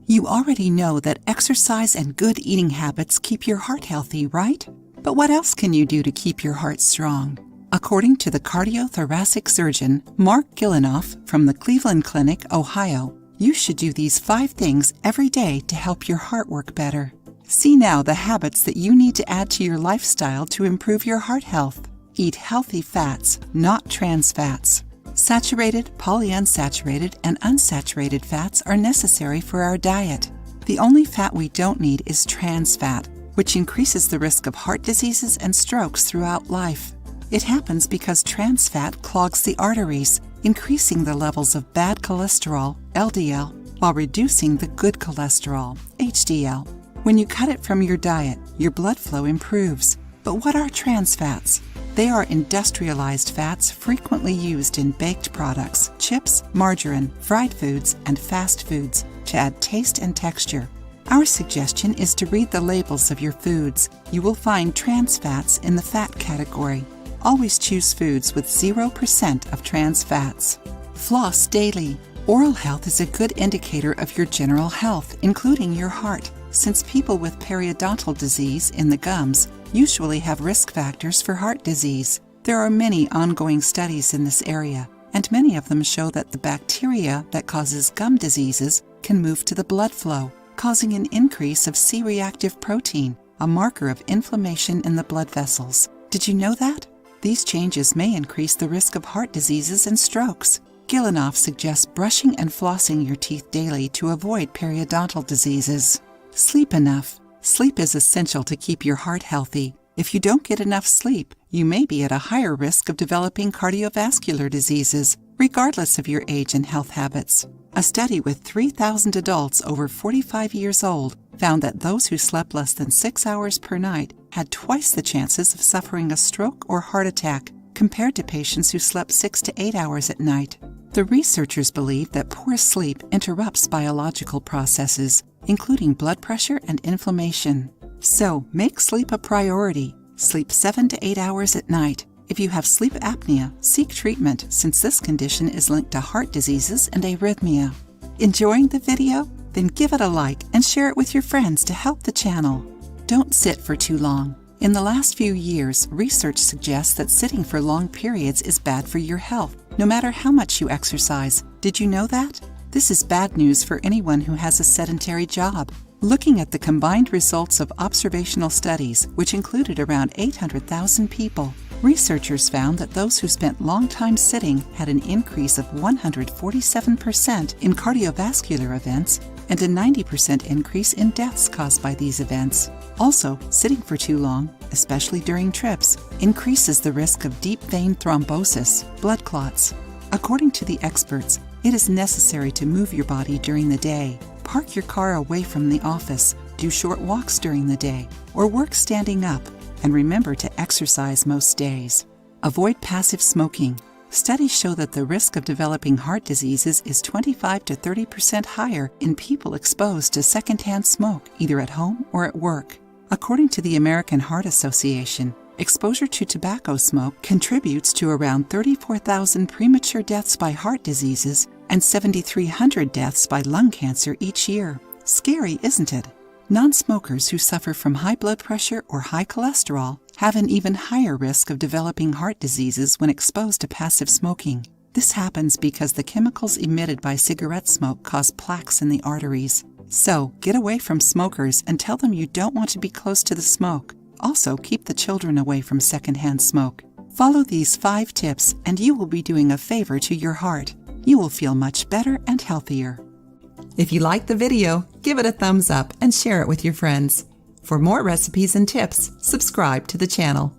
You already know that exercise and good eating habits keep your heart healthy, right? But what else can you do to keep your heart strong? According to the cardiothoracic surgeon Mark Gilinoff from the Cleveland Clinic, Ohio, you should do these 5 things every day to help your heart work better. See now the habits that you need to add to your lifestyle to improve your heart health. Eat healthy fats, not trans fats. Saturated, polyunsaturated, and unsaturated fats are necessary for our diet. The only fat we don't need is trans fat, which increases the risk of heart diseases and strokes throughout life. It happens because trans fat clogs the arteries, increasing the levels of bad cholesterol, LDL, while reducing the good cholesterol, HDL. When you cut it from your diet, your blood flow improves. But what are trans fats? They are industrialized fats frequently used in baked products, chips, margarine, fried foods, and fast foods to add taste and texture. Our suggestion is to read the labels of your foods. You will find trans fats in the fat category. Always choose foods with 0% of trans fats. Floss daily. Oral health is a good indicator of your general health, including your heart, since people with periodontal disease in the gums usually have risk factors for heart disease. There are many ongoing studies in this area, and many of them show that the bacteria that causes gum diseases can move to the blood flow, causing an increase of C-reactive protein, a marker of inflammation in the blood vessels. Did you know that? These changes may increase the risk of heart diseases and strokes. Gilinoff suggests brushing and flossing your teeth daily to avoid periodontal diseases. Sleep enough. Sleep is essential to keep your heart healthy. If you don't get enough sleep, you may be at a higher risk of developing cardiovascular diseases, regardless of your age and health habits. A study with 3,000 adults over 45 years old found that those who slept less than 6 hours per night had twice the chances of suffering a stroke or heart attack compared to patients who slept 6 to 8 hours at night. The researchers believe that poor sleep interrupts biological processes, including blood pressure and inflammation. So, make sleep a priority. Sleep 7 to 8 hours at night. If you have sleep apnea, seek treatment since this condition is linked to heart diseases and arrhythmia. Enjoying the video? Then give it a like and share it with your friends to help the channel. Don't sit for too long. In the last few years, research suggests that sitting for long periods is bad for your health, no matter how much you exercise. Did you know that? This is bad news for anyone who has a sedentary job. Looking at the combined results of observational studies, which included around 800,000 people, researchers found that those who spent long time sitting had an increase of 147% in cardiovascular events and a 90% increase in deaths caused by these events. Also, sitting for too long, especially during trips, increases the risk of deep vein thrombosis, blood clots. According to the experts, it is necessary to move your body during the day. Park your car away from the office, do short walks during the day, or work standing up, and remember to exercise most days. Avoid passive smoking. Studies show that the risk of developing heart diseases is 25 to 30% higher in people exposed to secondhand smoke, either at home or at work. According to the American Heart Association, exposure to tobacco smoke contributes to around 34,000 premature deaths by heart diseases and 7,300 deaths by lung cancer each year. Scary, isn't it? Non-smokers who suffer from high blood pressure or high cholesterol have an even higher risk of developing heart diseases when exposed to passive smoking. This happens because the chemicals emitted by cigarette smoke cause plaques in the arteries. So, get away from smokers and tell them you don't want to be close to the smoke. Also, keep the children away from secondhand smoke. Follow these 5 tips and you will be doing a favor to your heart. You will feel much better and healthier. If you liked the video, give it a thumbs up and share it with your friends. For more recipes and tips, subscribe to the channel.